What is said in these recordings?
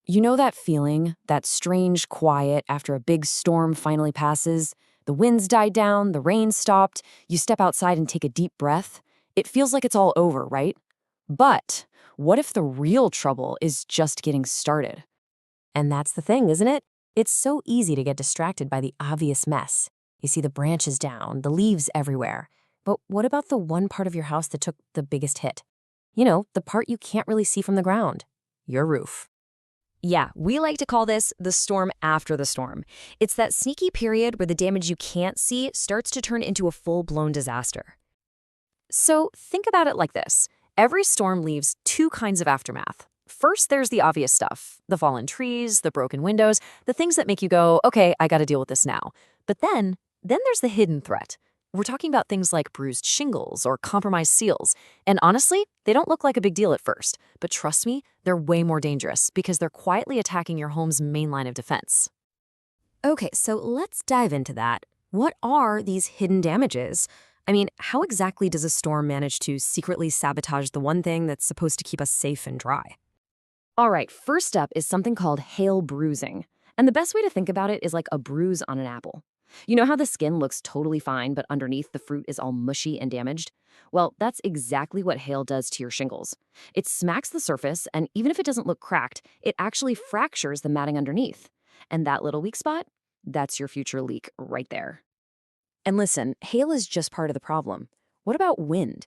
You know that feeling, that strange quiet after a big storm finally passes? The winds died down, the rain stopped, you step outside and take a deep breath. It feels like it's all over, right? But what if the real trouble is just getting started? And that's the thing, isn't it? It's so easy to get distracted by the obvious mess. You see the branches down, the leaves everywhere. But what about the one part of your house that took the biggest hit? You know, the part you can't really see from the ground. Your roof. Yeah, we like to call this the storm after the storm. It's that sneaky period where the damage you can't see starts to turn into a full-blown disaster. So think about it like this. Every storm leaves two kinds of aftermath. First, there's the obvious stuff, the fallen trees, the broken windows, the things that make you go, okay, I gotta deal with this now. But then there's the hidden threat. We're talking about things like bruised shingles or compromised seals. And honestly, they don't look like a big deal at first. But trust me, they're way more dangerous because they're quietly attacking your home's main line of defense. Okay, so let's dive into that. What are these hidden damages? I mean, how exactly does a storm manage to secretly sabotage the one thing that's supposed to keep us safe and dry? All right, first up is something called hail bruising. And the best way to think about it is like a bruise on an apple. You know how the skin looks totally fine, but underneath the fruit is all mushy and damaged? Well, that's exactly what hail does to your shingles. It smacks the surface, and even if it doesn't look cracked, it actually fractures the matting underneath. And that little weak spot? That's your future leak right there. And listen, hail is just part of the problem. What about wind?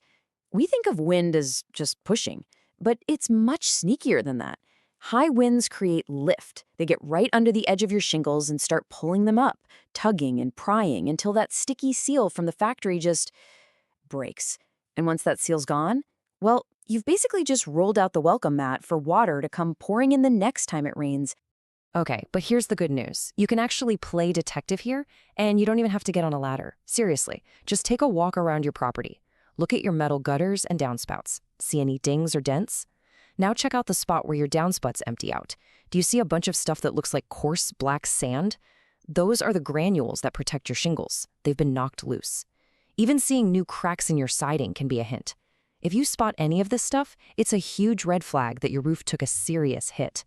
We think of wind as just pushing, but it's much sneakier than that. High winds create lift. They get right under the edge of your shingles and start pulling them up, tugging and prying until that sticky seal from the factory just breaks. And once that seal's gone, well, you've basically just rolled out the welcome mat for water to come pouring in the next time it rains. Okay, but here's the good news. You can actually play detective here, and you don't even have to get on a ladder. Seriously, just take a walk around your property. Look at your metal gutters and downspouts. See any dings or dents? Now check out the spot where your downspouts empty out. Do you see a bunch of stuff that looks like coarse black sand? Those are the granules that protect your shingles. They've been knocked loose. Even seeing new cracks in your siding can be a hint. If you spot any of this stuff, it's a huge red flag that your roof took a serious hit.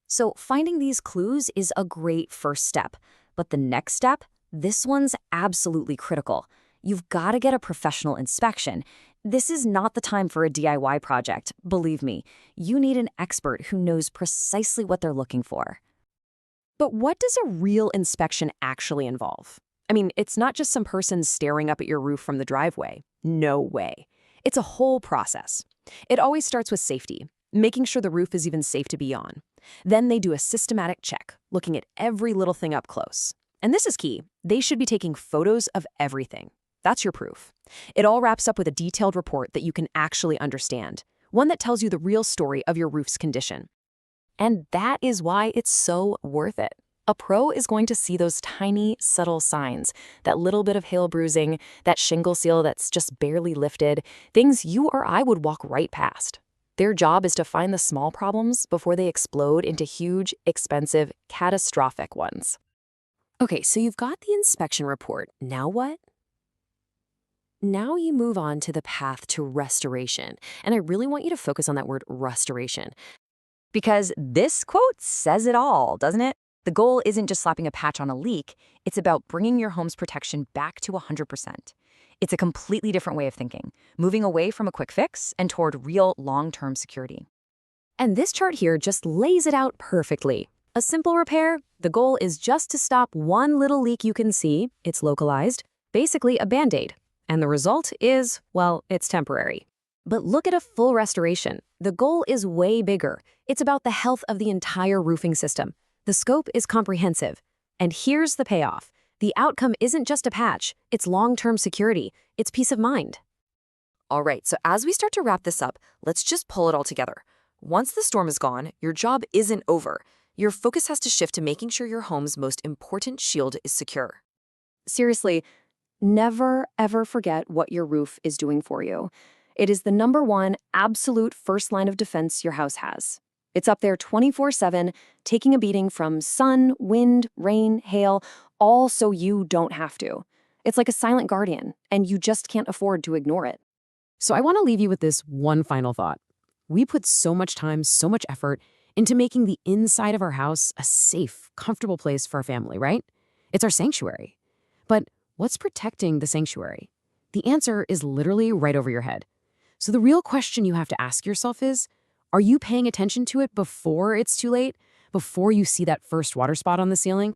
So finding these clues is a great first step. But the next step, this one's absolutely critical. You've got to get a professional inspection. This is not the time for a DIY project, believe me. You need an expert who knows precisely what they're looking for. But what does a real inspection actually involve? I mean, it's not just some person staring up at your roof from the driveway. No way. It's a whole process. It always starts with safety, making sure the roof is even safe to be on. Then they do a systematic check, looking at every little thing up close. And this is key. They should be taking photos of everything. That's your proof. It all wraps up with a detailed report that you can actually understand, one that tells you the real story of your roof's condition. And that is why it's so worth it. A pro is going to see those tiny, subtle signs, that little bit of hail bruising, that shingle seal that's just barely lifted, things you or I would walk right past. Their job is to find the small problems before they explode into huge, expensive, catastrophic ones. Okay, so you've got the inspection report. Now what? Now you move on to the path to restoration. And I really want you to focus on that word restoration. Because this quote says it all, doesn't it? The goal isn't just slapping a patch on a leak. It's about bringing your home's protection back to 100%. It's a completely different way of thinking, moving away from a quick fix and toward real long-term security. And this chart here just lays it out perfectly. A simple repair, the goal is just to stop one little leak you can see, it's localized, basically a Band-Aid. And the result is, well, it's temporary. But look at a full restoration. The goal is way bigger. It's about the health of the entire roofing system. The scope is comprehensive. And here's the payoff. The outcome isn't just a patch, it's long-term security, it's peace of mind. All right, so as we start to wrap this up, let's just pull it all together. Once the storm is gone, your job isn't over. Your focus has to shift to making sure your home's most important shield is secure. Seriously, never, ever forget what your roof is doing for you. It is the #1 absolute first line of defense your house has. It's up there 24/7, taking a beating from sun, wind, rain, hail, all so you don't have to. It's like a silent guardian, and you just can't afford to ignore it. So I want to leave you with this one final thought. We put so much time, so much effort into making the inside of our house a safe, comfortable place for our family, right? It's our sanctuary. But what's protecting the sanctuary? The answer is literally right over your head. So the real question you have to ask yourself is, are you paying attention to it before it's too late? Before you see that first water spot on the ceiling?